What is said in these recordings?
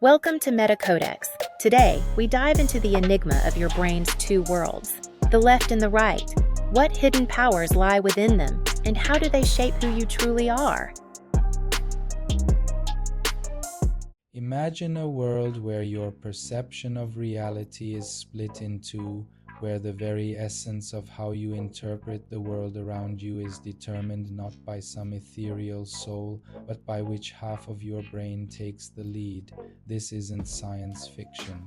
Welcome to MetaCodex. Today, we dive into the enigma of your brain's two worlds, the left and the right. What hidden powers lie within them, and how do they shape who you truly are? Imagine a world where your perception of reality is split in two, where the very essence of how you interpret the world around you is determined not by some ethereal soul, but by which half of your brain takes the lead. This isn't science fiction.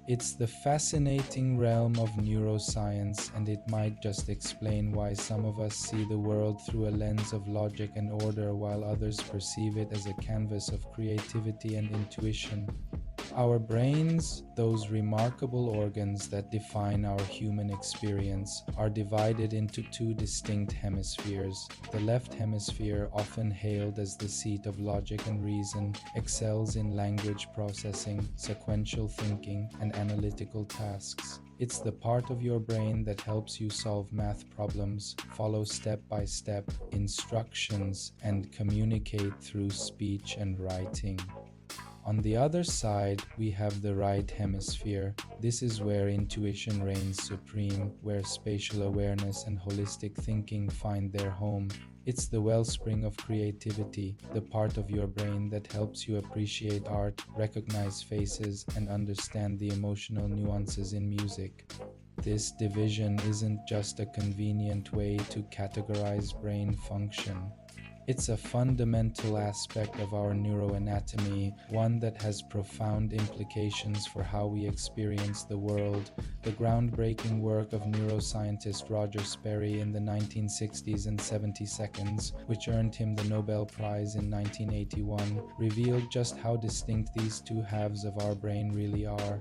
It's the fascinating realm of neuroscience, and it might just explain why some of us see the world through a lens of logic and order while others perceive it as a canvas of creativity and intuition. Our brains, those remarkable organs that define our human experience, are divided into two distinct hemispheres. The left hemisphere, often hailed as the seat of logic and reason, excels in language processing, sequential thinking, and analytical tasks. It's the part of your brain that helps you solve math problems, follow step-by-step instructions, and communicate through speech and writing. On the other side, we have the right hemisphere. This is where intuition reigns supreme, where spatial awareness and holistic thinking find their home. It's the wellspring of creativity, the part of your brain that helps you appreciate art, recognize faces, and understand the emotional nuances in music. This division isn't just a convenient way to categorize brain function. It's a fundamental aspect of our neuroanatomy, one that has profound implications for how we experience the world. The groundbreaking work of neuroscientist Roger Sperry in the 1960s and 70s, which earned him the Nobel Prize in 1981, revealed just how distinct these two halves of our brain really are.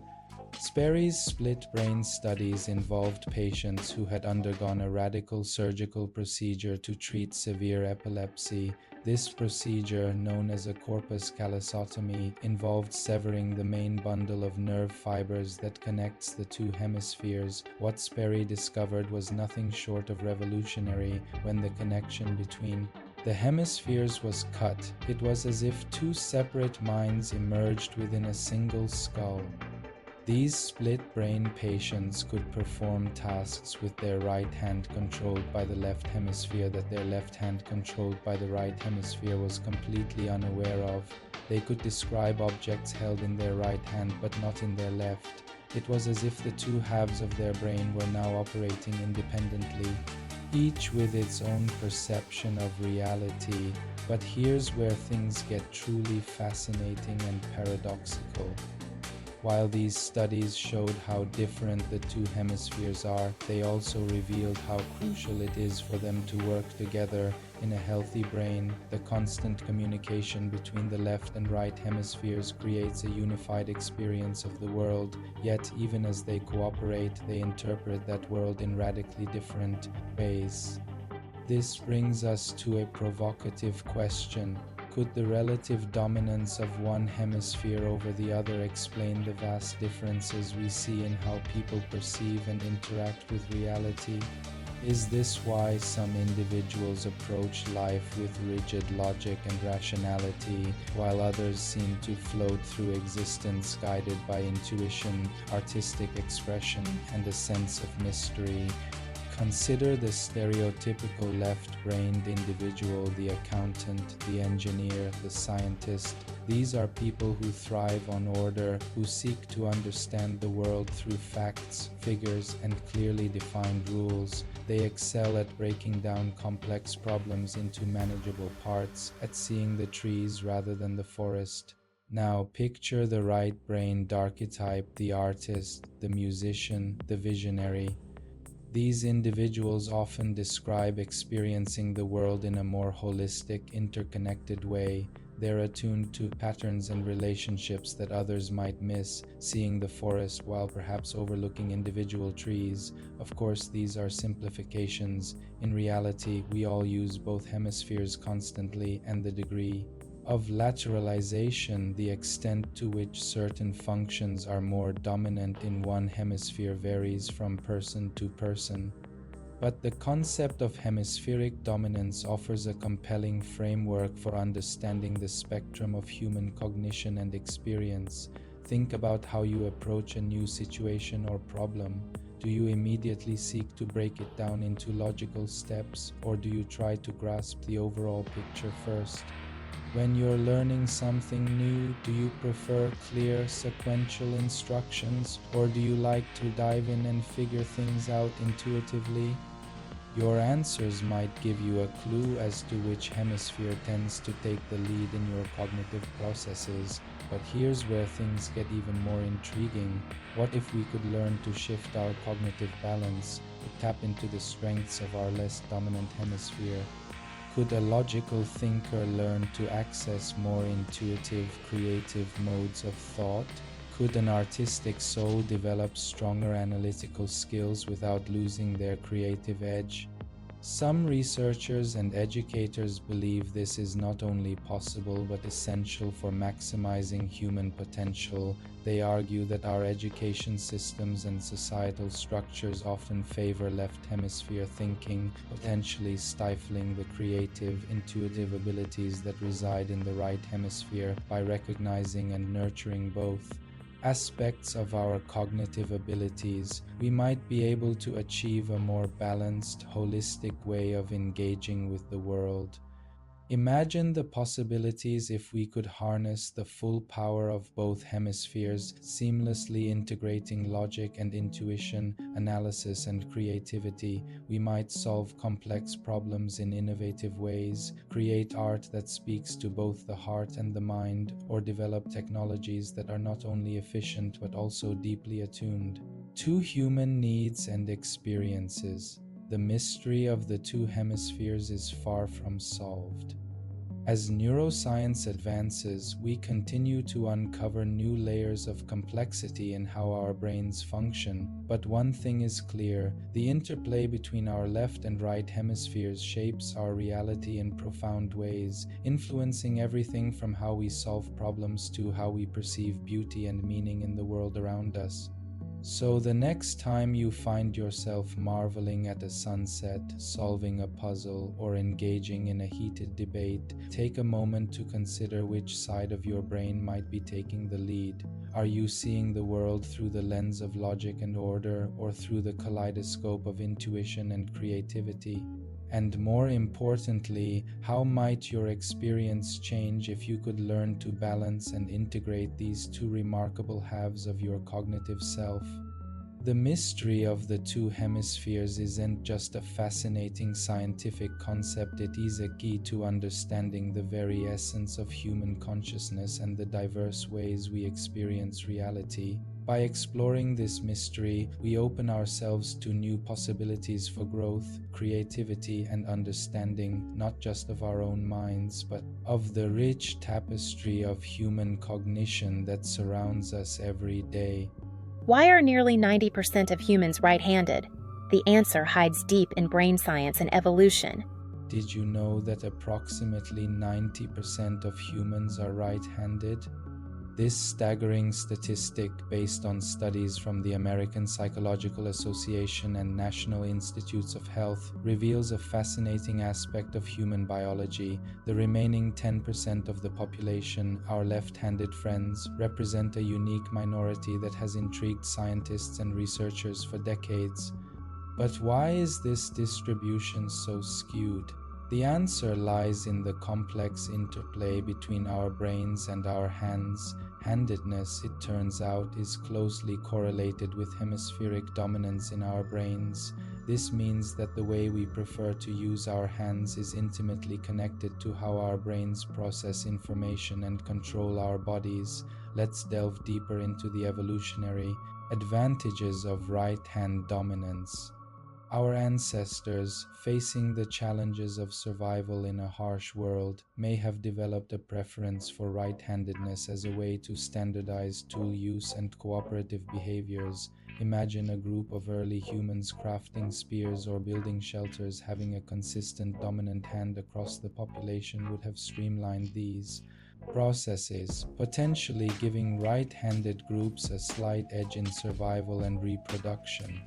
Sperry's split brain studies involved patients who had undergone a radical surgical procedure to treat severe epilepsy. This procedure, known as a corpus callosotomy, involved severing the main bundle of nerve fibers that connects the two hemispheres. What Sperry discovered was nothing short of revolutionary when the connection between the hemispheres was cut. It was as if two separate minds emerged within a single skull. These split-brain patients could perform tasks with their right hand controlled by the left hemisphere that their left hand controlled by the right hemisphere was completely unaware of. They could describe objects held in their right hand but not in their left. It was as if the two halves of their brain were now operating independently, each with its own perception of reality. But here's where things get truly fascinating and paradoxical. While these studies showed how different the two hemispheres are, they also revealed how crucial it is for them to work together in a healthy brain. The constant communication between the left and right hemispheres creates a unified experience of the world, yet even as they cooperate, they interpret that world in radically different ways. This brings us to a provocative question. Could the relative dominance of one hemisphere over the other explain the vast differences we see in how people perceive and interact with reality? Is this why some individuals approach life with rigid logic and rationality, while others seem to float through existence guided by intuition, artistic expression, and a sense of mystery? Consider the stereotypical left-brained individual, the accountant, the engineer, the scientist. These are people who thrive on order, who seek to understand the world through facts, figures, and clearly defined rules. They excel at breaking down complex problems into manageable parts, at seeing the trees rather than the forest. Now picture the right-brained archetype, the artist, the musician, the visionary. These individuals often describe experiencing the world in a more holistic, interconnected way. They're attuned to patterns and relationships that others might miss, seeing the forest while perhaps overlooking individual trees. Of course, these are simplifications. In reality, we all use both hemispheres constantly, and the degree of lateralization, the extent to which certain functions are more dominant in one hemisphere, varies from person to person. But the concept of hemispheric dominance offers a compelling framework for understanding the spectrum of human cognition and experience. Think about how you approach a new situation or problem. Do you immediately seek to break it down into logical steps, or do you try to grasp the overall picture first? When you're learning something new, do you prefer clear, sequential instructions, or do you like to dive in and figure things out intuitively? Your answers might give you a clue as to which hemisphere tends to take the lead in your cognitive processes. But here's where things get even more intriguing. What if we could learn to shift our cognitive balance, to tap into the strengths of our less dominant hemisphere? Could a logical thinker learn to access more intuitive, creative modes of thought? Could an artistic soul develop stronger analytical skills without losing their creative edge? Some researchers and educators believe this is not only possible but essential for maximizing human potential. They argue that our education systems and societal structures often favor left hemisphere thinking, potentially stifling the creative, intuitive abilities that reside in the right hemisphere. By recognizing and nurturing both aspects of our cognitive abilities, we might be able to achieve a more balanced, holistic way of engaging with the world. Imagine the possibilities if we could harness the full power of both hemispheres, seamlessly integrating logic and intuition, analysis and creativity. We might solve complex problems in innovative ways, create art that speaks to both the heart and the mind, or develop technologies that are not only efficient but also deeply attuned to human needs and experiences. The mystery of the two hemispheres is far from solved. As neuroscience advances, we continue to uncover new layers of complexity in how our brains function. But one thing is clear: the interplay between our left and right hemispheres shapes our reality in profound ways, influencing everything from how we solve problems to how we perceive beauty and meaning in the world around us. So the next time you find yourself marveling at a sunset, solving a puzzle, or engaging in a heated debate, take a moment to consider which side of your brain might be taking the lead. Are you seeing the world through the lens of logic and order, or through the kaleidoscope of intuition and creativity? And more importantly, how might your experience change if you could learn to balance and integrate these two remarkable halves of your cognitive self? The mystery of the two hemispheres isn't just a fascinating scientific concept, it is a key to understanding the very essence of human consciousness and the diverse ways we experience reality. By exploring this mystery, we open ourselves to new possibilities for growth, creativity, and understanding, not just of our own minds, but of the rich tapestry of human cognition that surrounds us every day. Why are nearly 90% of humans right-handed? The answer hides deep in brain science and evolution. Did you know that approximately 90% of humans are right-handed? This staggering statistic, based on studies from the American Psychological Association and National Institutes of Health, reveals a fascinating aspect of human biology. The remaining 10% of the population, our left-handed friends, represent a unique minority that has intrigued scientists and researchers for decades. But why is this distribution so skewed? The answer lies in the complex interplay between our brains and our hands. Handedness, it turns out, is closely correlated with hemispheric dominance in our brains. This means that the way we prefer to use our hands is intimately connected to how our brains process information and control our bodies. Let's delve deeper into the evolutionary advantages of right-hand dominance. Our ancestors, facing the challenges of survival in a harsh world, may have developed a preference for right-handedness as a way to standardize tool use and cooperative behaviors. Imagine a group of early humans crafting spears or building shelters. Having a consistent dominant hand across the population would have streamlined these processes, potentially giving right-handed groups a slight edge in survival and reproduction.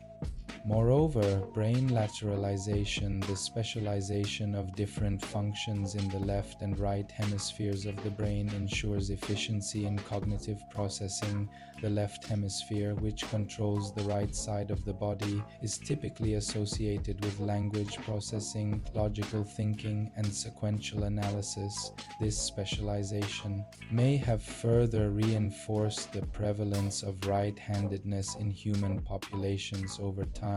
Moreover, brain lateralization, the specialization of different functions in the left and right hemispheres of the brain, ensures efficiency in cognitive processing. The left hemisphere, which controls the right side of the body, is typically associated with language processing, logical thinking, and sequential analysis. This specialization may have further reinforced the prevalence of right-handedness in human populations over time.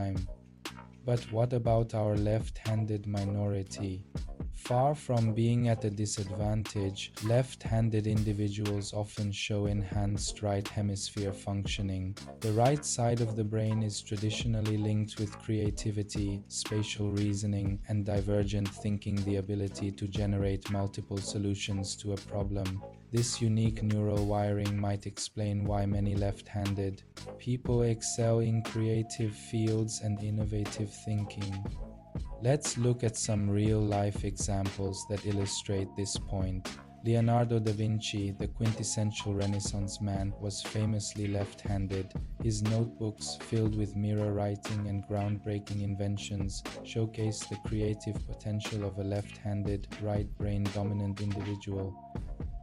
But what about our left-handed minority? Far from being at a disadvantage, left-handed individuals often show enhanced right hemisphere functioning. The right side of the brain is traditionally linked with creativity, spatial reasoning, and divergent thinking, the ability to generate multiple solutions to a problem. This unique neural wiring might explain why many left-handed people excel in creative fields and innovative thinking. Let's look at some real-life examples that illustrate this point. Leonardo da Vinci, the quintessential Renaissance man, was famously left-handed. His notebooks, filled with mirror writing and groundbreaking inventions, showcase the creative potential of a left-handed, right-brain dominant individual.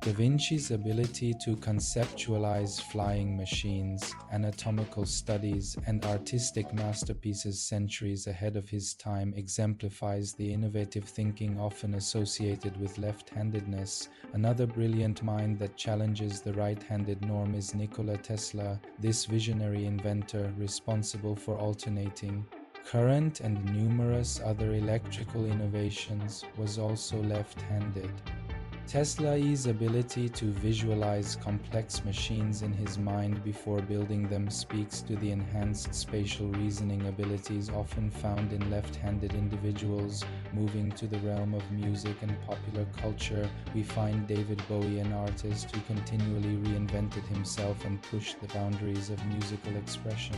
Da Vinci's ability to conceptualize flying machines, anatomical studies, and artistic masterpieces centuries ahead of his time exemplifies the innovative thinking often associated with left-handedness. Another brilliant mind that challenges the right-handed norm is Nikola Tesla. This visionary inventor, responsible for alternating current and numerous other electrical innovations, was also left-handed. Tesla's ability to visualize complex machines in his mind before building them speaks to the enhanced spatial reasoning abilities often found in left-handed individuals. Moving to the realm of music and popular culture, we find David Bowie, an artist who continually reinvented himself and pushed the boundaries of musical expression.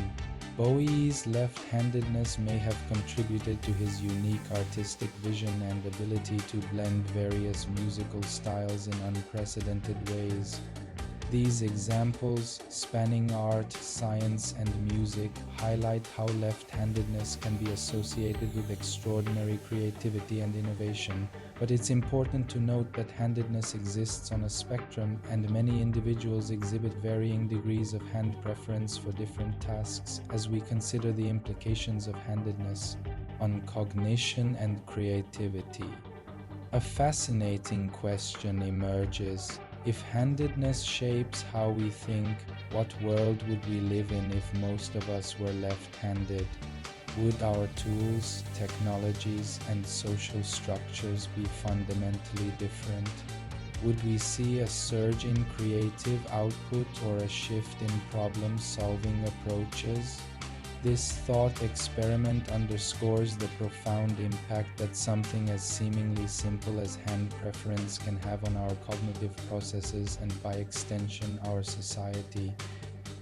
Bowie's left-handedness may have contributed to his unique artistic vision and ability to blend various musical styles in unprecedented ways. These examples, spanning art, science, and music, highlight how left-handedness can be associated with extraordinary creativity and innovation. But it's important to note that handedness exists on a spectrum, and many individuals exhibit varying degrees of hand preference for different tasks. As we consider the implications of handedness on cognition and creativity, a fascinating question emerges. If handedness shapes how we think, what world would we live in if most of us were left-handed? Would our tools, technologies, and social structures be fundamentally different? Would we see a surge in creative output or a shift in problem-solving approaches? This thought experiment underscores the profound impact that something as seemingly simple as hand preference can have on our cognitive processes and, by extension, our society.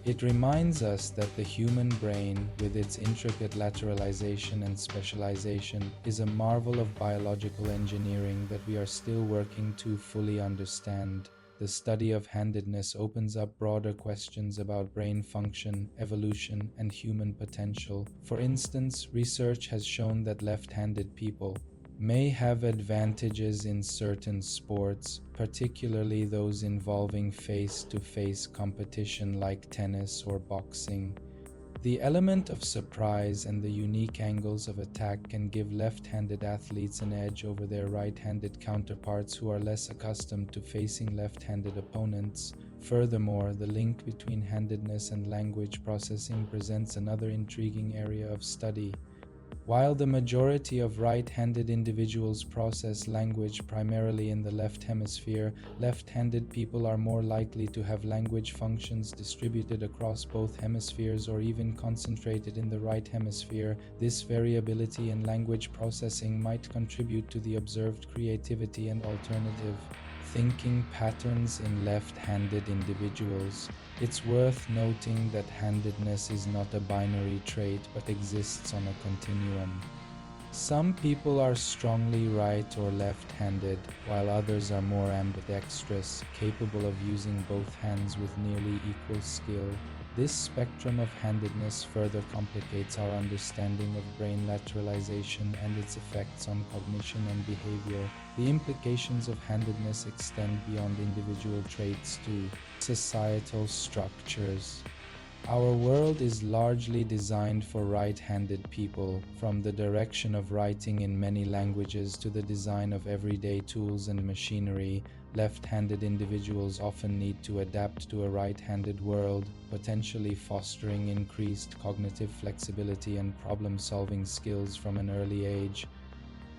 It reminds us that the human brain, with its intricate lateralization and specialization, is a marvel of biological engineering that we are still working to fully understand. The study of handedness opens up broader questions about brain function, evolution, and human potential. For instance, research has shown that left-handed people may have advantages in certain sports, particularly those involving face-to-face competition like tennis or boxing. The element of surprise and the unique angles of attack can give left-handed athletes an edge over their right-handed counterparts who are less accustomed to facing left-handed opponents. Furthermore, the link between handedness and language processing presents another intriguing area of study. While the majority of right-handed individuals process language primarily in the left hemisphere, left-handed people are more likely to have language functions distributed across both hemispheres or even concentrated in the right hemisphere. This variability in language processing might contribute to the observed creativity and alternative thinking patterns in left-handed individuals. It's worth noting that handedness is not a binary trait but exists on a continuum. Some people are strongly right or left-handed, while others are more ambidextrous, capable of using both hands with nearly equal skill. This spectrum of handedness further complicates our understanding of brain lateralization and its effects on cognition and behavior. The implications of handedness extend beyond individual traits to societal structures. Our world is largely designed for right-handed people, from the direction of writing in many languages to the design of everyday tools and machinery. Left-handed individuals often need to adapt to a right-handed world, potentially fostering increased cognitive flexibility and problem-solving skills from an early age.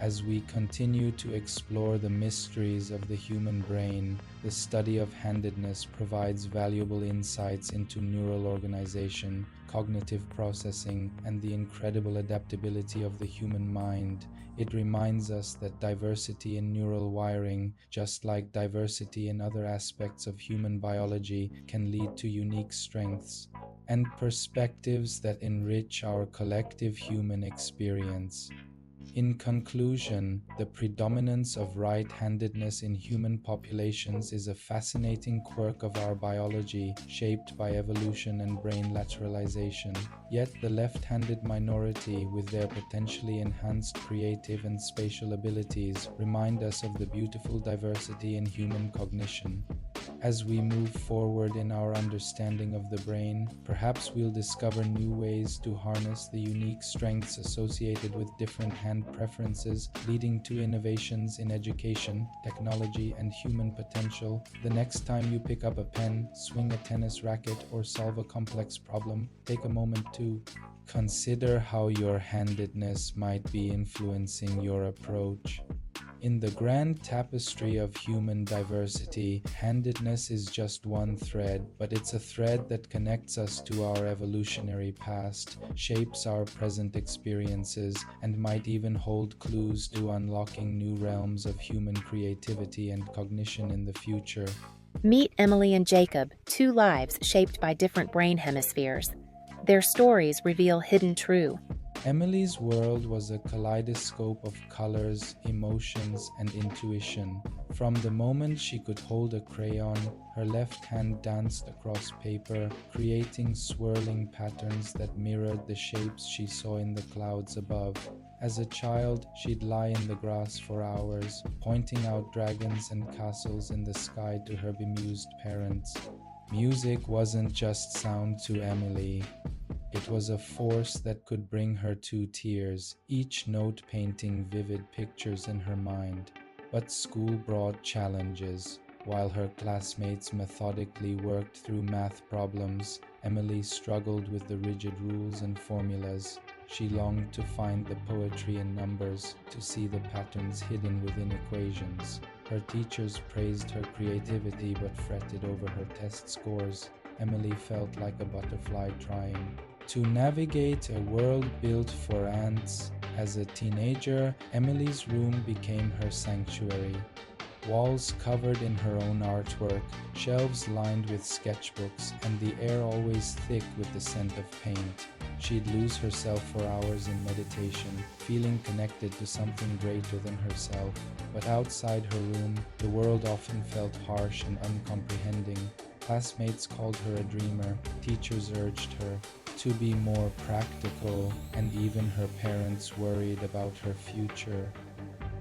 As we continue to explore the mysteries of the human brain, the study of handedness provides valuable insights into neural organization, cognitive processing, and the incredible adaptability of the human mind. It reminds us that diversity in neural wiring, just like diversity in other aspects of human biology, can lead to unique strengths and perspectives that enrich our collective human experience. In conclusion, the predominance of right-handedness in human populations is a fascinating quirk of our biology, shaped by evolution and brain lateralization. Yet the left-handed minority, with their potentially enhanced creative and spatial abilities, remind us of the beautiful diversity in human cognition. As we move forward in our understanding of the brain, perhaps we'll discover new ways to harness the unique strengths associated with different hand preferences, leading to innovations in education, technology, and human potential. The next time you pick up a pen, swing a tennis racket, or solve a complex problem, take a moment to consider how your handedness might be influencing your approach. In the grand tapestry of human diversity, handedness is just one thread, but it's a thread that connects us to our evolutionary past, shapes our present experiences, and might even hold clues to unlocking new realms of human creativity and cognition in the future. Meet Emily and Jacob, two lives shaped by different brain hemispheres. Their stories reveal hidden truths. Emily's world was a kaleidoscope of colors, emotions, and intuition. From the moment she could hold a crayon, her left hand danced across paper, creating swirling patterns that mirrored the shapes she saw in the clouds above. As a child, she'd lie in the grass for hours, pointing out dragons and castles in the sky to her bemused parents. Music wasn't just sound to Emily. It was a force that could bring her to tears, each note painting vivid pictures in her mind. But school brought challenges. While her classmates methodically worked through math problems, Emily struggled with the rigid rules and formulas. She longed to find the poetry in numbers, to see the patterns hidden within equations. Her teachers praised her creativity but fretted over her test scores. Emily felt like a butterfly trying to navigate a world built for ants. As a teenager, Emily's room became her sanctuary. Walls covered in her own artwork, shelves lined with sketchbooks, and the air always thick with the scent of paint. She'd lose herself for hours in meditation, feeling connected to something greater than herself. But outside her room, the world often felt harsh and uncomprehending. Classmates called her a dreamer, teachers urged her to be more practical, and even her parents worried about her future.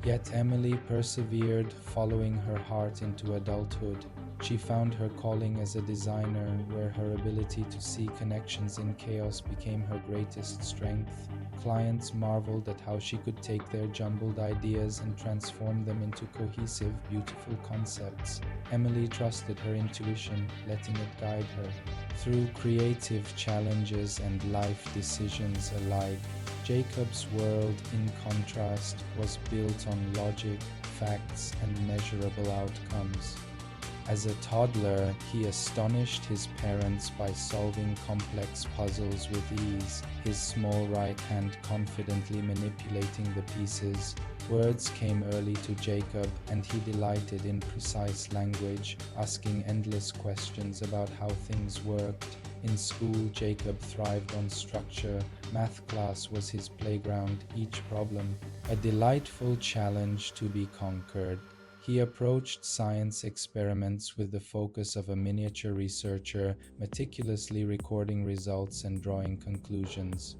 Yet Emily persevered, following her heart into adulthood. She found her calling as a designer, where her ability to see connections in chaos became her greatest strength. Clients marveled at how she could take their jumbled ideas and transform them into cohesive, beautiful concepts. Emily trusted her intuition, letting it guide her through creative challenges and life decisions alike. Jacob's world, in contrast, was built on logic, facts, and measurable outcomes. As a toddler, he astonished his parents by solving complex puzzles with ease, his small right hand confidently manipulating the pieces. Words came early to Jacob, and he delighted in precise language, asking endless questions about how things worked. In school, Jacob thrived on structure. Math class was his playground, each problem a delightful challenge to be conquered. He approached science experiments with the focus of a miniature researcher, meticulously recording results and drawing conclusions.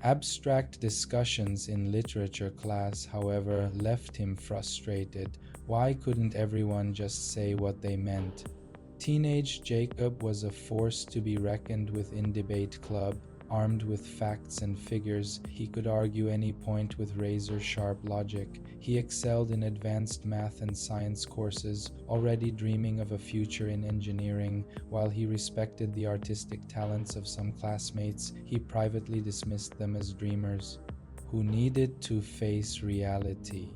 Abstract discussions in literature class, however, left him frustrated. Why couldn't everyone just say what they meant? Teenage Jacob was a force to be reckoned with in debate club. Armed with facts and figures, he could argue any point with razor-sharp logic. He excelled in advanced math and science courses, already dreaming of a future in engineering. While he respected the artistic talents of some classmates, he privately dismissed them as dreamers who needed to face reality.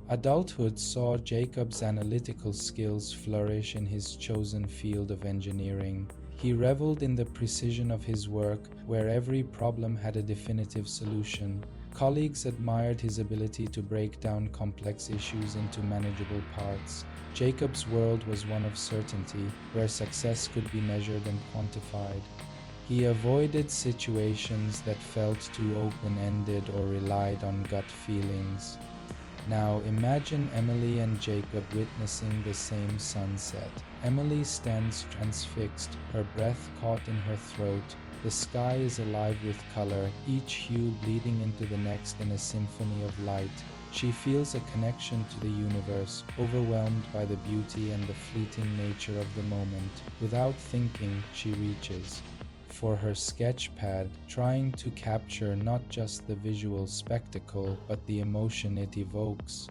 Adulthood saw Jacob's analytical skills flourish in his chosen field of engineering. He reveled in the precision of his work, where every problem had a definitive solution. Colleagues admired his ability to break down complex issues into manageable parts. Jacob's world was one of certainty, where success could be measured and quantified. He avoided situations that felt too open-ended or relied on gut feelings. Now imagine Emily and Jacob witnessing the same sunset. Emily stands transfixed, her breath caught in her throat. The sky is alive with color, each hue bleeding into the next in a symphony of light. She feels a connection to the universe, overwhelmed by the beauty and the fleeting nature of the moment. Without thinking, she reaches for her sketch pad, trying to capture not just the visual spectacle, but the emotion it evokes.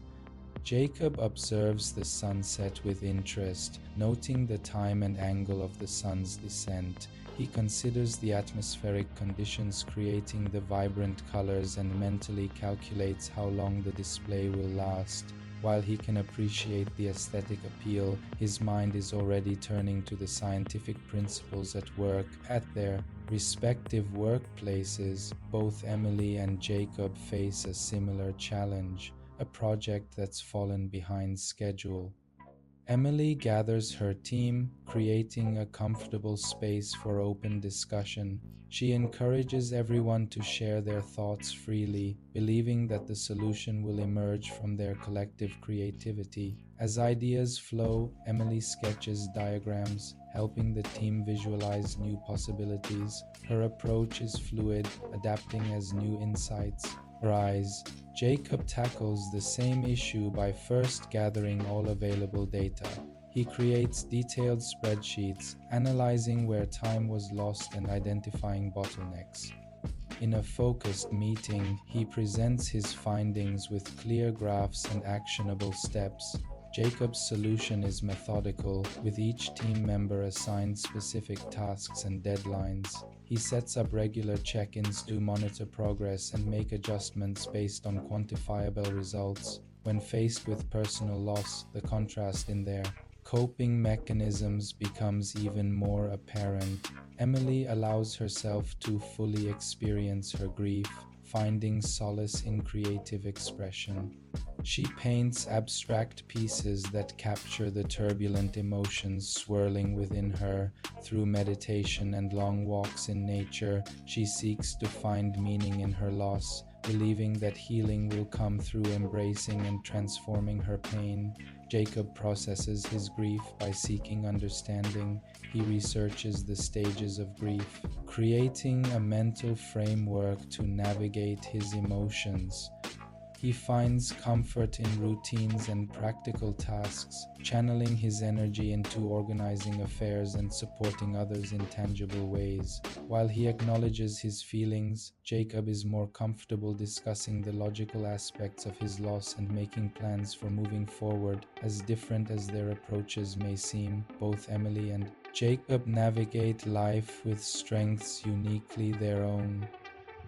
Jacob observes the sunset with interest, noting the time and angle of the sun's descent. He considers the atmospheric conditions creating the vibrant colors and mentally calculates how long the display will last. While he can appreciate the aesthetic appeal, his mind is already turning to the scientific principles at work. At their respective workplaces, both Emily and Jacob face a similar challenge, a project that's fallen behind schedule. Emily gathers her team, creating a comfortable space for open discussion. She encourages everyone to share their thoughts freely, believing that the solution will emerge from their collective creativity. As ideas flow, Emily sketches diagrams, helping the team visualize new possibilities. Her approach is fluid, adapting as new insights arise. Jacob tackles the same issue by first gathering all available data. He creates detailed spreadsheets, analyzing where time was lost and identifying bottlenecks. In a focused meeting, he presents his findings with clear graphs and actionable steps. Jacob's solution is methodical, with each team member assigned specific tasks and deadlines. He sets up regular check-ins to monitor progress and make adjustments based on quantifiable results. When faced with personal loss, the contrast in their coping mechanisms becomes even more apparent. Emily allows herself to fully experience her grief, finding solace in creative expression. She paints abstract pieces that capture the turbulent emotions swirling within her. Through meditation and long walks in nature, she seeks to find meaning in her loss, believing that healing will come through embracing and transforming her pain. Jacob processes his grief by seeking understanding. He researches the stages of grief, creating a mental framework to navigate his emotions. He finds comfort in routines and practical tasks, channeling his energy into organizing affairs and supporting others in tangible ways. While he acknowledges his feelings, Jacob is more comfortable discussing the logical aspects of his loss and making plans for moving forward. As different as their approaches may seem, both Emily and Jacob navigate life with strengths uniquely their own.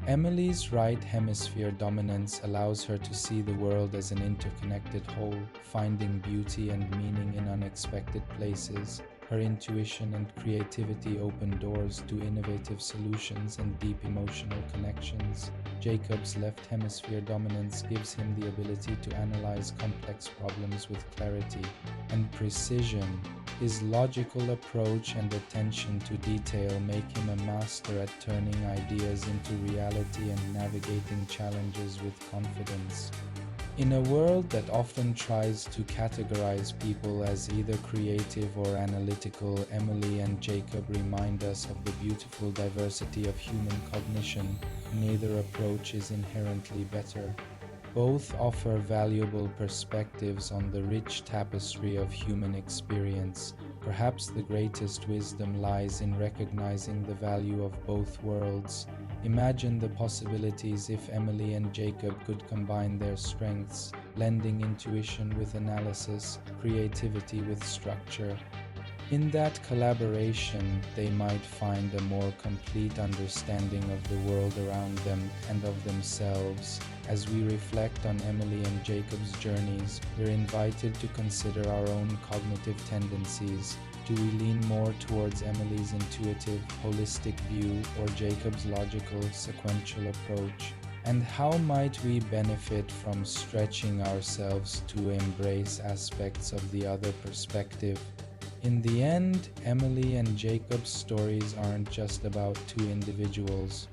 Emily's right hemisphere dominance allows her to see the world as an interconnected whole, finding beauty and meaning in unexpected places. Her intuition and creativity open doors to innovative solutions and deep emotional connections. Jacob's left hemisphere dominance gives him the ability to analyze complex problems with clarity and precision. His logical approach and attention to detail make him a master at turning ideas into reality and navigating challenges with confidence. In a world that often tries to categorize people as either creative or analytical, Emily and Jacob remind us of the beautiful diversity of human cognition. Neither approach is inherently better. Both offer valuable perspectives on the rich tapestry of human experience. Perhaps the greatest wisdom lies in recognizing the value of both worlds. Imagine the possibilities if Emily and Jacob could combine their strengths, blending intuition with analysis, creativity with structure. In that collaboration, they might find a more complete understanding of the world around them and of themselves. As we reflect on Emily and Jacob's journeys, we're invited to consider our own cognitive tendencies. Do we lean more towards Emily's intuitive, holistic view or Jacob's logical, sequential approach? And how might we benefit from stretching ourselves to embrace aspects of the other perspective? In the end, Emily and Jacob's stories aren't just about two individuals.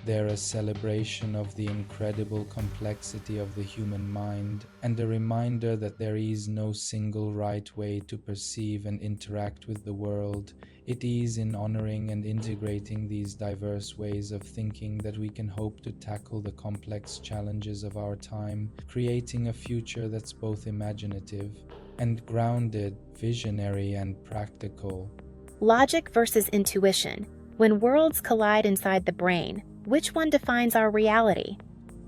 They're a celebration of the incredible complexity of the human mind and a reminder that there is no single right way to perceive and interact with the world. It is in honoring and integrating these diverse ways of thinking that we can hope to tackle the complex challenges of our time, creating a future that's both imaginative and grounded, visionary, and practical. Logic versus intuition. When worlds collide inside the brain, which one defines our reality?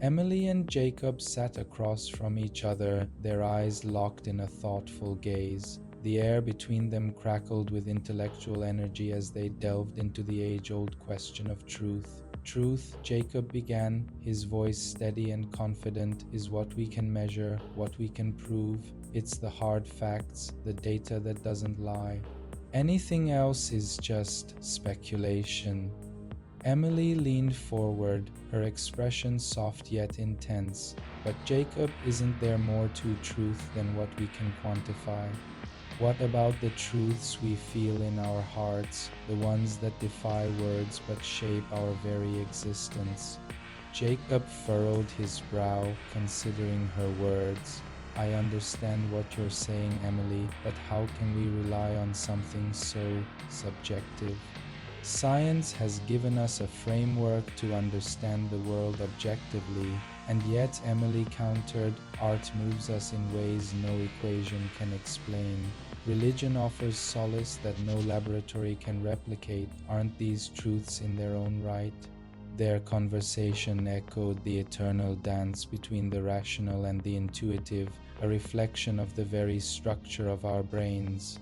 Emily and Jacob sat across from each other, their eyes locked in a thoughtful gaze. The air between them crackled with intellectual energy as they delved into the age-old question of truth. Truth, Jacob began, his voice steady and confident, is what we can measure, what we can prove. It's the hard facts, the data that doesn't lie. Anything else is just speculation. Emily leaned forward, her expression soft yet intense. But Jacob, isn't there more to truth than what we can quantify? What about the truths we feel in our hearts, the ones that defy words but shape our very existence? Jacob furrowed his brow, considering her words. I understand what you're saying, Emily, but how can we rely on something so subjective? Science has given us a framework to understand the world objectively, and yet, Emily countered, art moves us in ways no equation can explain. Religion offers solace that no laboratory can replicate. Aren't these truths in their own right? Their conversation echoed the eternal dance between the rational and the intuitive, a reflection of the very structure of our brains.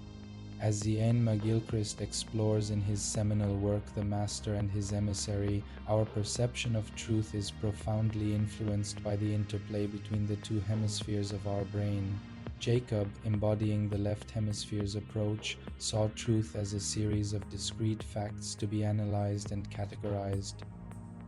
As Ian McGilchrist explores in his seminal work The Master and His Emissary, our perception of truth is profoundly influenced by the interplay between the two hemispheres of our brain. Jacob, embodying the left hemisphere's approach, saw truth as a series of discrete facts to be analyzed and categorized.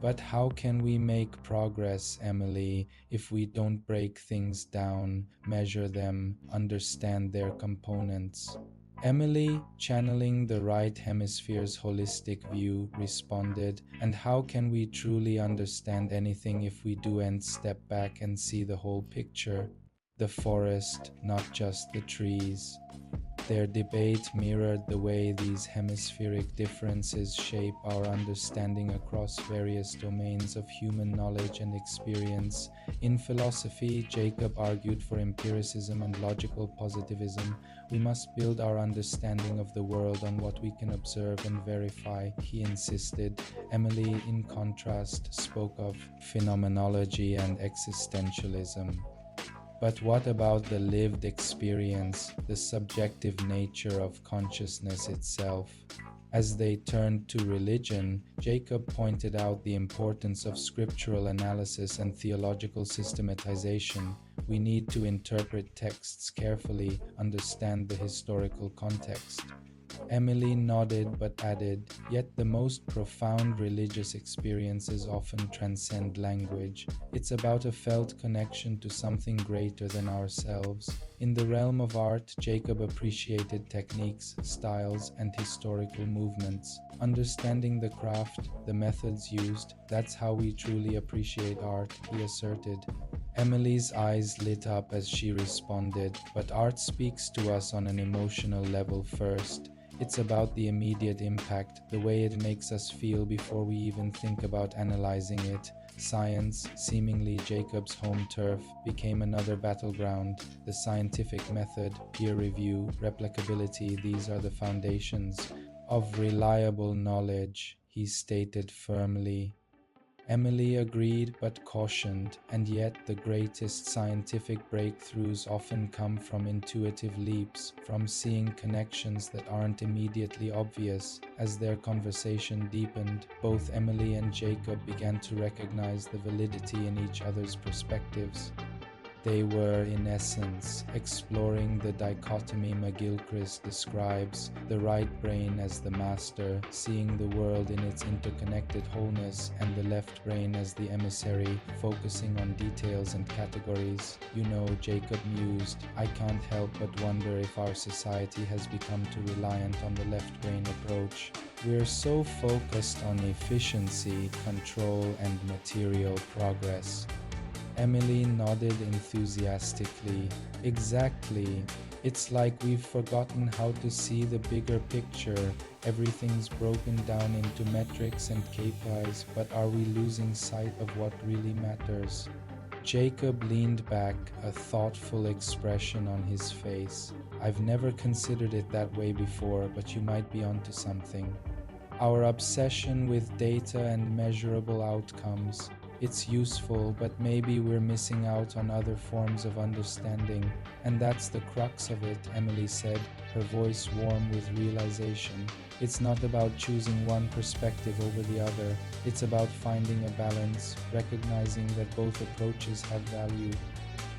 But how can we make progress, Emily, if we don't break things down, measure them, understand their components? Emily, channeling the right hemisphere's holistic view, responded, and how can we truly understand anything if we don't step back and see the whole picture? The forest, not just the trees. Their debate mirrored the way these hemispheric differences shape our understanding across various domains of human knowledge and experience. In philosophy, Jacob argued for empiricism and logical positivism. We must build our understanding of the world on what we can observe and verify, he insisted. Emily, in contrast, spoke of phenomenology and existentialism. But what about the lived experience, the subjective nature of consciousness itself? As they turned to religion, Jacob pointed out the importance of scriptural analysis and theological systematization. We need to interpret texts carefully, understand the historical context. Emily nodded but added, yet the most profound religious experiences often transcend language. It's about a felt connection to something greater than ourselves. In the realm of art, Jacob appreciated techniques, styles, and historical movements. Understanding the craft, the methods used, that's how we truly appreciate art, he asserted. Emily's eyes lit up as she responded, but art speaks to us on an emotional level first. It's about the immediate impact, the way it makes us feel before we even think about analyzing it. Science, seemingly Jacob's home turf, became another battleground. The scientific method, peer review, replicability, these are the foundations of reliable knowledge, he stated firmly. Emily agreed but cautioned, and yet the greatest scientific breakthroughs often come from intuitive leaps, from seeing connections that aren't immediately obvious. As their conversation deepened, both Emily and Jacob began to recognize the validity in each other's perspectives. They were, in essence, exploring the dichotomy McGilchrist describes, the right brain as the master, seeing the world in its interconnected wholeness, and the left brain as the emissary, focusing on details and categories. You know, Jacob mused, I can't help but wonder if our society has become too reliant on the left brain approach. We're so focused on efficiency, control, and material progress. Emily nodded enthusiastically. Exactly. It's like we've forgotten how to see the bigger picture. Everything's broken down into metrics and KPIs, but are we losing sight of what really matters? Jacob leaned back, a thoughtful expression on his face. I've never considered it that way before, but you might be onto something. Our obsession with data and measurable outcomes. It's useful, but maybe we're missing out on other forms of understanding. And that's the crux of it, Emily said, her voice warm with realization. It's not about choosing one perspective over the other. It's about finding a balance, recognizing that both approaches have value.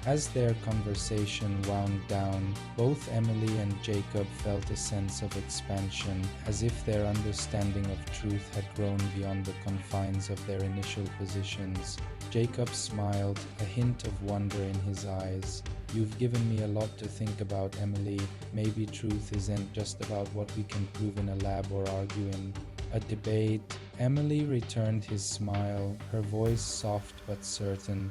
As their conversation wound down, both Emily and Jacob felt a sense of expansion, as if their understanding of truth had grown beyond the confines of their initial positions. Jacob smiled, a hint of wonder in his eyes. You've given me a lot to think about, Emily. Maybe truth isn't just about what we can prove in a lab or argue in a debate. Emily returned his smile, her voice soft but certain.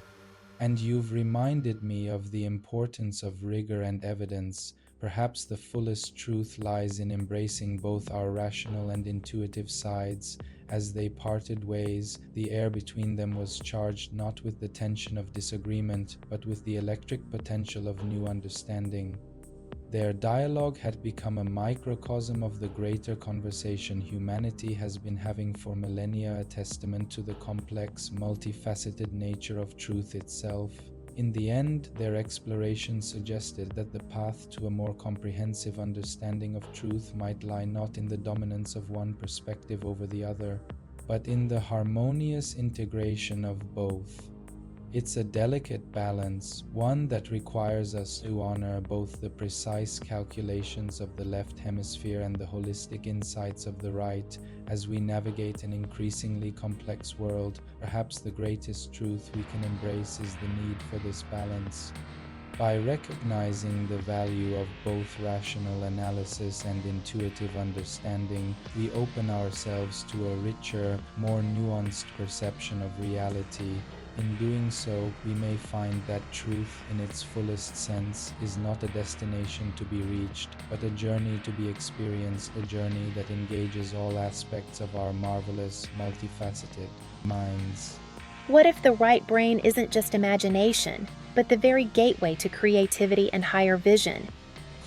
And you've reminded me of the importance of rigor and evidence. Perhaps the fullest truth lies in embracing both our rational and intuitive sides. As they parted ways, the air between them was charged not with the tension of disagreement, but with the electric potential of new understanding. Their dialogue had become a microcosm of the greater conversation humanity has been having for millennia, a testament to the complex, multifaceted nature of truth itself. In the end, their exploration suggested that the path to a more comprehensive understanding of truth might lie not in the dominance of one perspective over the other, but in the harmonious integration of both. It's a delicate balance, one that requires us to honor both the precise calculations of the left hemisphere and the holistic insights of the right. As we navigate an increasingly complex world, perhaps the greatest truth we can embrace is the need for this balance. By recognizing the value of both rational analysis and intuitive understanding, we open ourselves to a richer, more nuanced perception of reality. In doing so, we may find that truth in its fullest sense is not a destination to be reached, but a journey to be experienced, a journey that engages all aspects of our marvelous, multifaceted minds. What if the right brain isn't just imagination, but the very gateway to creativity and higher vision?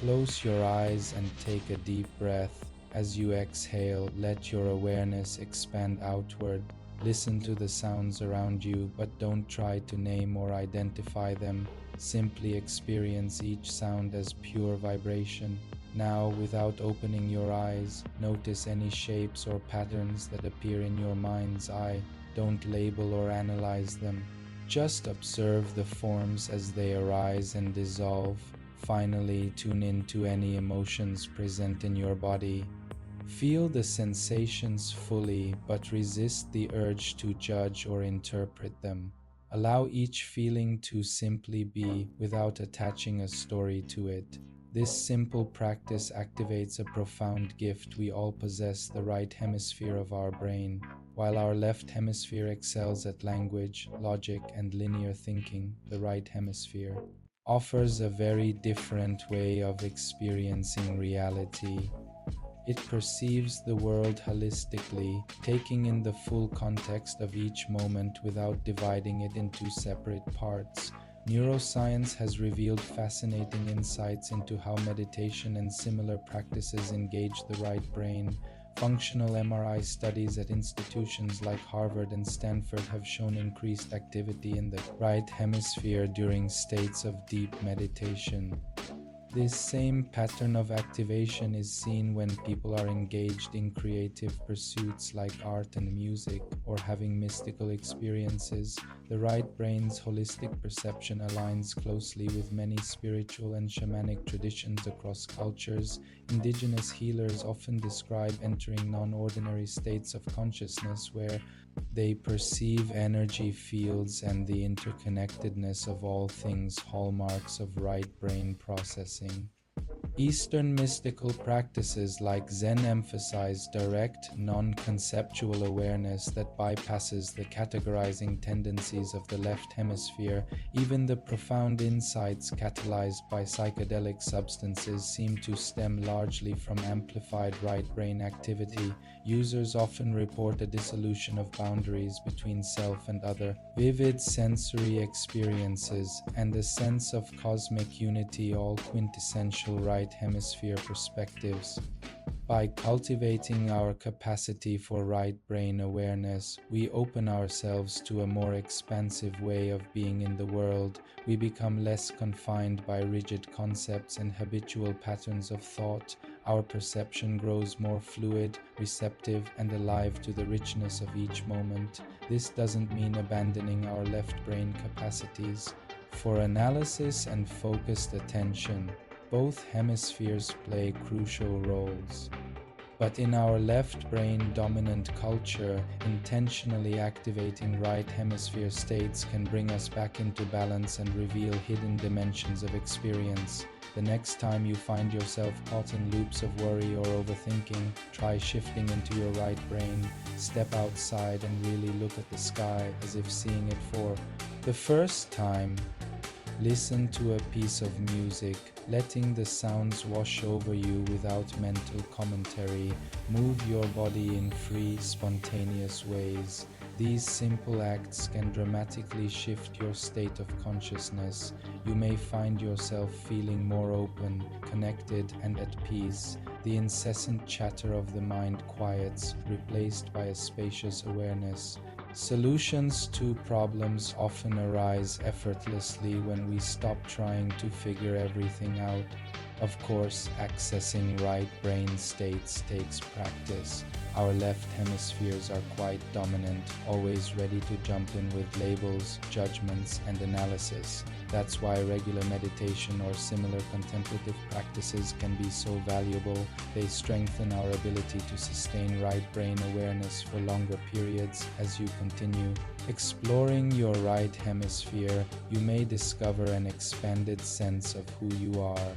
Close your eyes and take a deep breath. As you exhale, let your awareness expand outward. Listen to the sounds around you, but don't try to name or identify them. Simply experience each sound as pure vibration. Now, without opening your eyes, notice any shapes or patterns that appear in your mind's eye. Don't label or analyze them. Just observe the forms as they arise and dissolve. Finally, tune into any emotions present in your body. Feel the sensations fully, but resist the urge to judge or interpret them. Allow each feeling to simply be without attaching a story to it. This simple practice activates a profound gift we all possess, the right hemisphere of our brain. While our left hemisphere excels at language, logic, and linear thinking, the right hemisphere offers a very different way of experiencing reality. It perceives the world holistically, taking in the full context of each moment without dividing it into separate parts. Neuroscience has revealed fascinating insights into how meditation and similar practices engage the right brain. Functional MRI studies at institutions like Harvard and Stanford have shown increased activity in the right hemisphere during states of deep meditation. This same pattern of activation is seen when people are engaged in creative pursuits like art and music or having mystical experiences. The right brain's holistic perception aligns closely with many spiritual and shamanic traditions across cultures. Indigenous healers often describe entering non-ordinary states of consciousness where they perceive energy fields and the interconnectedness of all things, hallmarks of right brain processing. Eastern mystical practices like Zen emphasize direct, non-conceptual awareness that bypasses the categorizing tendencies of the left hemisphere. Even the profound insights catalyzed by psychedelic substances seem to stem largely from amplified right brain activity. Users often report a dissolution of boundaries between self and other, vivid sensory experiences, and a sense of cosmic unity, all quintessential right hemisphere perspectives. By cultivating our capacity for right brain awareness, we open ourselves to a more expansive way of being in the world. We become less confined by rigid concepts and habitual patterns of thought. Our perception grows more fluid, receptive, and alive to the richness of each moment. This doesn't mean abandoning our left brain capacities for analysis and focused attention. Both hemispheres play crucial roles. But in our left brain dominant culture, intentionally activating right hemisphere states can bring us back into balance and reveal hidden dimensions of experience. The next time you find yourself caught in loops of worry or overthinking, try shifting into your right brain. Step outside and really look at the sky as if seeing it for the first time. Listen to a piece of music, letting the sounds wash over you without mental commentary. Move your body in free, spontaneous ways. These simple acts can dramatically shift your state of consciousness. You may find yourself feeling more open, connected, and at peace. The incessant chatter of the mind quiets, replaced by a spacious awareness. Solutions to problems often arise effortlessly when we stop trying to figure everything out. Of course, accessing right brain states takes practice. Our left hemispheres are quite dominant, always ready to jump in with labels, judgments, and analysis. That's why regular meditation or similar contemplative practices can be so valuable. They strengthen our ability to sustain right brain awareness for longer periods. As you continue exploring your right hemisphere, you may discover an expanded sense of who you are.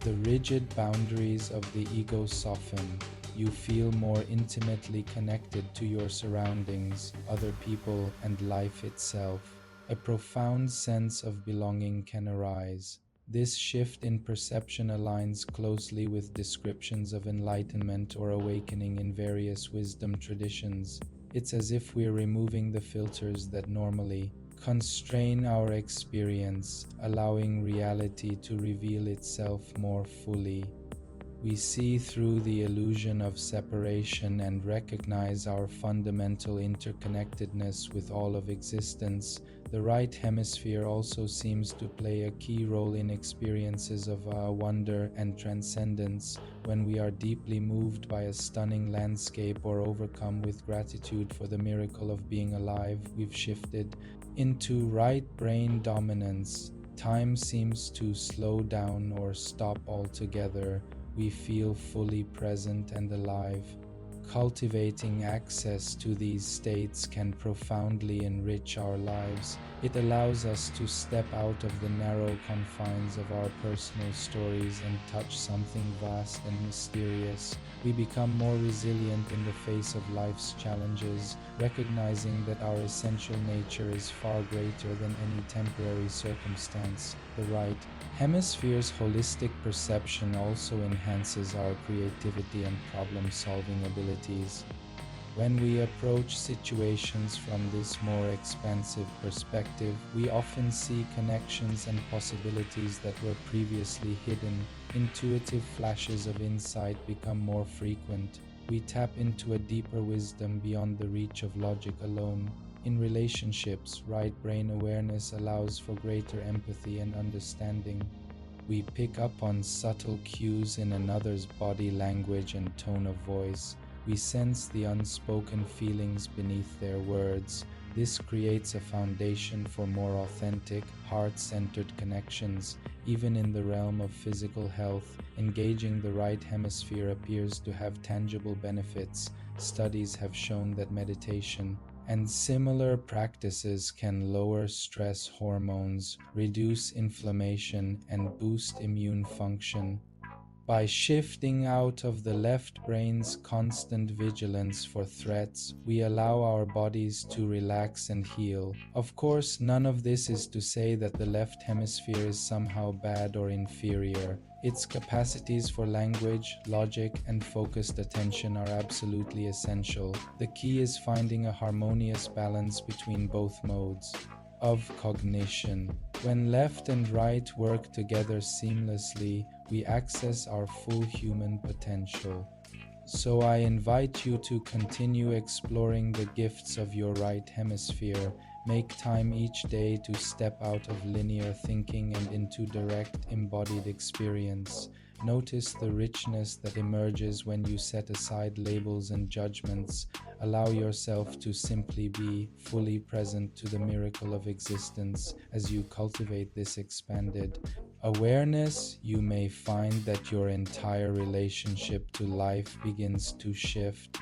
The rigid boundaries of the ego soften. You feel more intimately connected to your surroundings, other people, and life itself. A profound sense of belonging can arise. This shift in perception aligns closely with descriptions of enlightenment or awakening in various wisdom traditions. It's as if we're removing the filters that normally constrain our experience, allowing reality to reveal itself more fully. We see through the illusion of separation and recognize our fundamental interconnectedness with all of existence. The right hemisphere also seems to play a key role in experiences of wonder and transcendence. When we are deeply moved by a stunning landscape or overcome with gratitude for the miracle of being alive, we've shifted into right brain dominance. Time seems to slow down or stop altogether. We feel fully present and alive. Cultivating access to these states can profoundly enrich our lives. It allows us to step out of the narrow confines of our personal stories and touch something vast and mysterious. We become more resilient in the face of life's challenges, recognizing that our essential nature is far greater than any temporary circumstance. The right hemisphere's holistic perception also enhances our creativity and problem-solving abilities. When we approach situations from this more expansive perspective, we often see connections and possibilities that were previously hidden. Intuitive flashes of insight become more frequent. We tap into a deeper wisdom beyond the reach of logic alone. In relationships, right brain awareness allows for greater empathy and understanding. We pick up on subtle cues in another's body language and tone of voice. We sense the unspoken feelings beneath their words. This creates a foundation for more authentic, heart-centered connections. Even in the realm of physical health, engaging the right hemisphere appears to have tangible benefits. Studies have shown that meditation and similar practices can lower stress hormones, reduce inflammation, and boost immune function. By shifting out of the left brain's constant vigilance for threats, we allow our bodies to relax and heal. Of course, none of this is to say that the left hemisphere is somehow bad or inferior. Its capacities for language, logic, and focused attention are absolutely essential. The key is finding a harmonious balance between both modes of cognition. When left and right work together seamlessly, we access our full human potential. So I invite you to continue exploring the gifts of your right hemisphere. Make time each day to step out of linear thinking and into direct, embodied experience. Notice the richness that emerges when you set aside labels and judgments. Allow yourself to simply be fully present to the miracle of existence. As you cultivate this expanded awareness, you may find that your entire relationship to life begins to shift.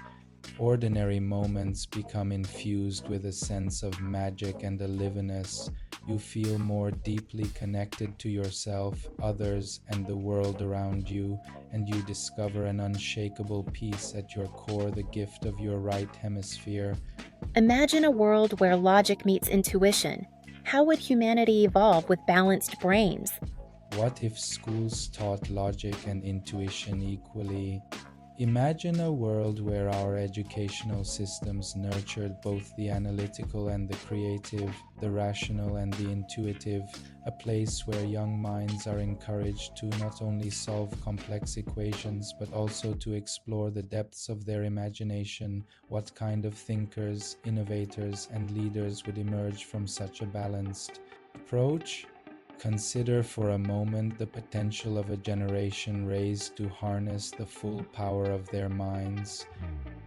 Ordinary moments become infused with a sense of magic and aliveness. You feel more deeply connected to yourself, others, and the world around you, and you discover an unshakable peace at your core, the gift of your right hemisphere. Imagine a world where logic meets intuition. How would humanity evolve with balanced brains? What if schools taught logic and intuition equally? Imagine a world where our educational systems nurtured both the analytical and the creative, the rational and the intuitive, a place where young minds are encouraged to not only solve complex equations but also to explore the depths of their imagination. What kind of thinkers, innovators, and leaders would emerge from such a balanced approach? Consider for a moment the potential of a generation raised to harness the full power of their minds.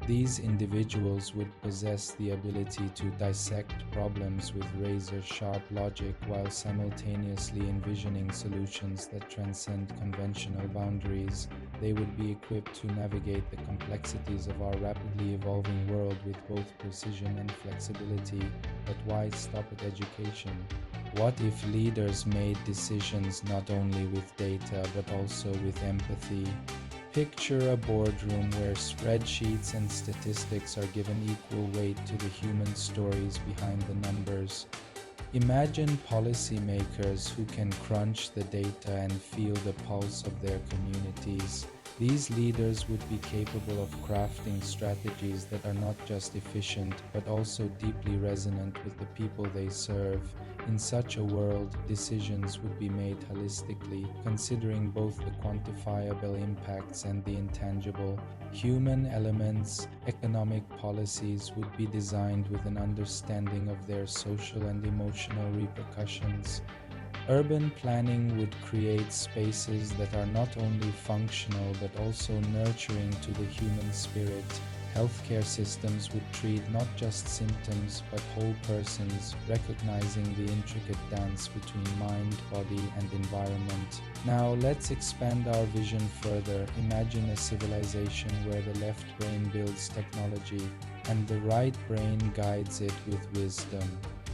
These individuals would possess the ability to dissect problems with razor-sharp logic while simultaneously envisioning solutions that transcend conventional boundaries. They would be equipped to navigate the complexities of our rapidly evolving world with both precision and flexibility. But why stop at education? What if leaders made decisions not only with data but also with empathy? Picture a boardroom where spreadsheets and statistics are given equal weight to the human stories behind the numbers. Imagine policymakers who can crunch the data and feel the pulse of their communities. These leaders would be capable of crafting strategies that are not just efficient but also deeply resonant with the people they serve. In such a world, decisions would be made holistically, considering both the quantifiable impacts and the intangible human elements. Economic policies would be designed with an understanding of their social and emotional repercussions. Urban planning would create spaces that are not only functional but also nurturing to the human spirit. Healthcare systems would treat not just symptoms but whole persons, recognizing the intricate dance between mind, body, and environment. Now, let's expand our vision further. Imagine a civilization where the left brain builds technology and the right brain guides it with wisdom.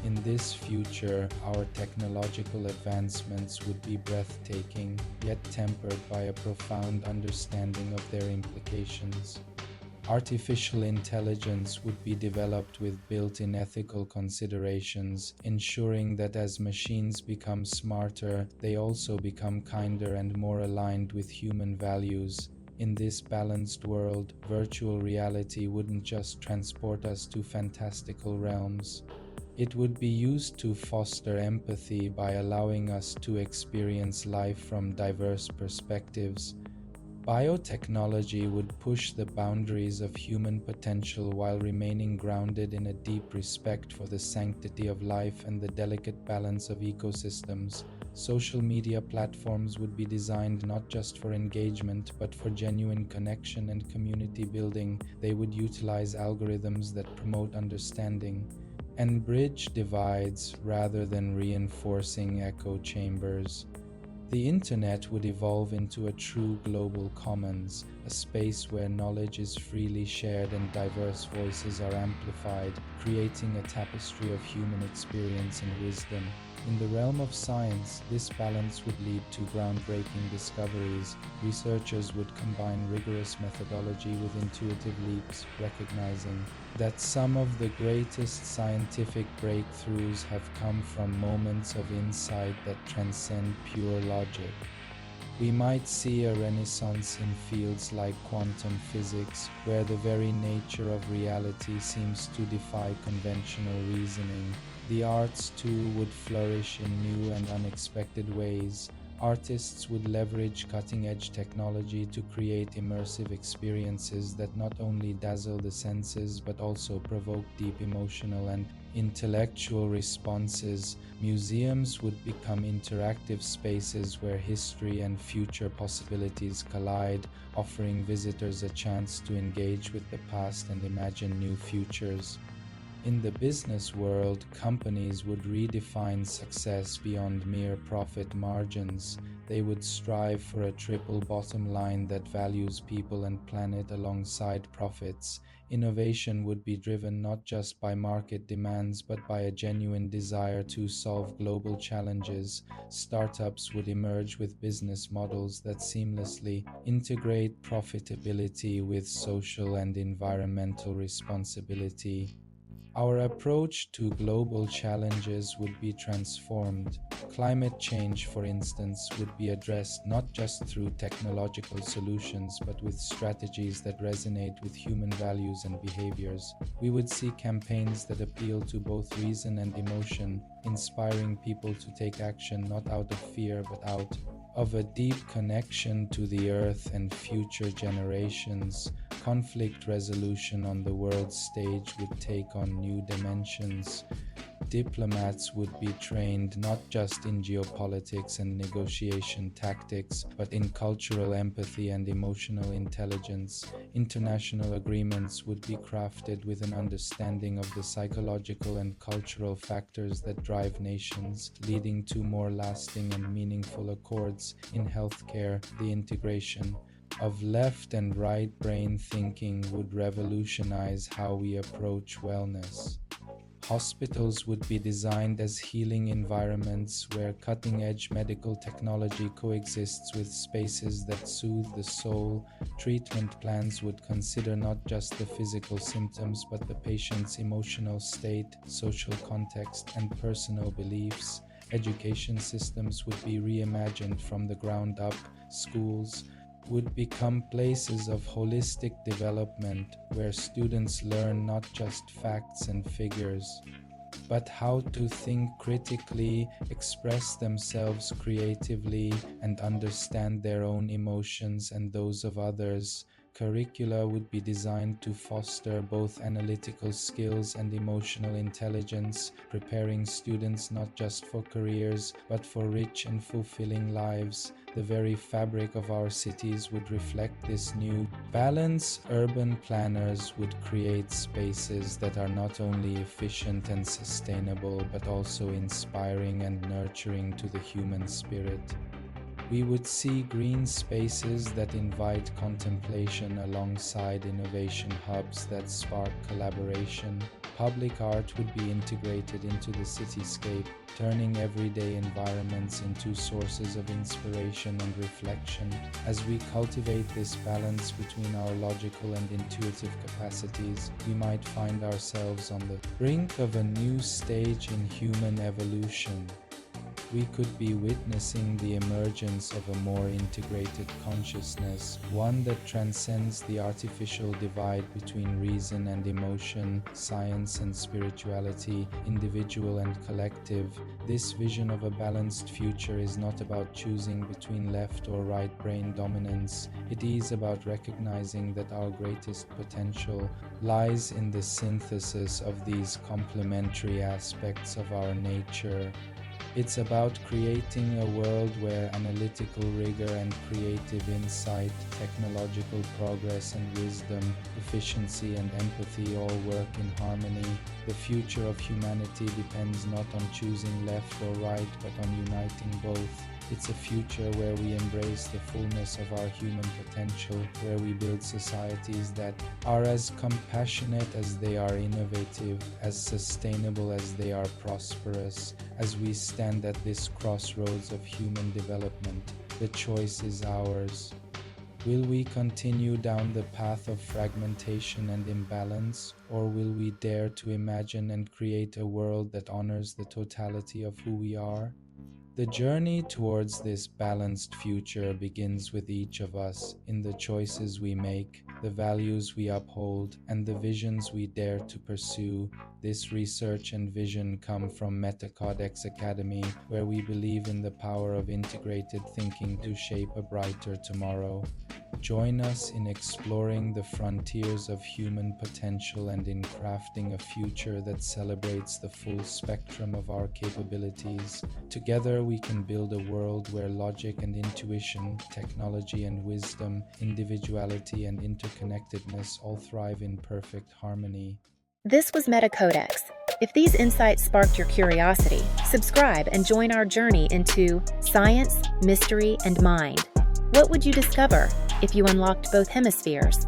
In this future, our technological advancements would be breathtaking, yet tempered by a profound understanding of their implications. Artificial intelligence would be developed with built-in ethical considerations, ensuring that as machines become smarter, they also become kinder and more aligned with human values. In this balanced world, virtual reality wouldn't just transport us to fantastical realms. It would be used to foster empathy by allowing us to experience life from diverse perspectives. Biotechnology would push the boundaries of human potential while remaining grounded in a deep respect for the sanctity of life and the delicate balance of ecosystems. Social media platforms would be designed not just for engagement but for genuine connection and community building. They would utilize algorithms that promote understanding and bridge divides rather than reinforcing echo chambers. The internet would evolve into a true global commons, a space where knowledge is freely shared and diverse voices are amplified, creating a tapestry of human experience and wisdom. In the realm of science, this balance would lead to groundbreaking discoveries. Researchers would combine rigorous methodology with intuitive leaps, recognizing that some of the greatest scientific breakthroughs have come from moments of insight that transcend pure logic. We might see a renaissance in fields like quantum physics, where the very nature of reality seems to defy conventional reasoning. The arts too would flourish in new and unexpected ways. Artists would leverage cutting-edge technology to create immersive experiences that not only dazzle the senses but also provoke deep emotional and intellectual responses. Museums would become interactive spaces where history and future possibilities collide, offering visitors a chance to engage with the past and imagine new futures. In the business world, companies would redefine success beyond mere profit margins. They would strive for a triple bottom line that values people and planet alongside profits. Innovation would be driven not just by market demands but by a genuine desire to solve global challenges. Startups would emerge with business models that seamlessly integrate profitability with social and environmental responsibility. Our approach to global challenges would be transformed. Climate change, for instance, would be addressed not just through technological solutions but with strategies that resonate with human values and behaviors. We would see campaigns that appeal to both reason and emotion, inspiring people to take action not out of fear but out of a deep connection to the earth and future generations. Conflict resolution on the world stage would take on new dimensions. Diplomats would be trained not just in geopolitics and negotiation tactics, but in cultural empathy and emotional intelligence. International agreements would be crafted with an understanding of the psychological and cultural factors that drive nations, leading to more lasting and meaningful accords. In healthcare, the integration of left and right brain thinking would revolutionize how we approach wellness. Hospitals would be designed as healing environments where cutting-edge medical technology coexists with spaces that soothe the soul. Treatment plans would consider not just the physical symptoms but the patient's emotional state, social context, and personal beliefs. Education systems would be reimagined from the ground up. Schools would become places of holistic development where students learn not just facts and figures, but how to think critically, express themselves creatively, and understand their own emotions and those of others. curricula would be designed to foster both analytical skills and emotional intelligence, preparing students not just for careers, but for rich and fulfilling lives. The very fabric of our cities would reflect this new balance. Urban planners would create spaces that are not only efficient and sustainable, but also inspiring and nurturing to the human spirit. We would see green spaces that invite contemplation alongside innovation hubs that spark collaboration. Public art would be integrated into the cityscape, turning everyday environments into sources of inspiration and reflection. As we cultivate this balance between our logical and intuitive capacities, we might find ourselves on the brink of a new stage in human evolution. We could be witnessing the emergence of a more integrated consciousness, one that transcends the artificial divide between reason and emotion, science and spirituality, individual and collective. This vision of a balanced future is not about choosing between left or right brain dominance. It is about recognizing that our greatest potential lies in the synthesis of these complementary aspects of our nature. It's about creating a world where analytical rigor and creative insight, technological progress and wisdom, efficiency and empathy all work in harmony. The future of humanity depends not on choosing left or right, but on uniting both. It's a future where we embrace the fullness of our human potential, where we build societies that are as compassionate as they are innovative, as sustainable as they are prosperous. As we stand at this crossroads of human development, the choice is ours. Will we continue down the path of fragmentation and imbalance, or will we dare to imagine and create a world that honors the totality of who we are? The journey towards this balanced future begins with each of us, in the choices we make, the values we uphold, and the visions we dare to pursue. This research and vision come from MetaCodex Academy, where we believe in the power of integrated thinking to shape a brighter tomorrow. Join us in exploring the frontiers of human potential and in crafting a future that celebrates the full spectrum of our capabilities. Together, we can build a world where logic and intuition, technology and wisdom, individuality and interconnectedness all thrive in perfect harmony. This was MetaCodex. If these insights sparked your curiosity, subscribe and join our journey into science, mystery, and mind. What would you discover if you unlocked both hemispheres?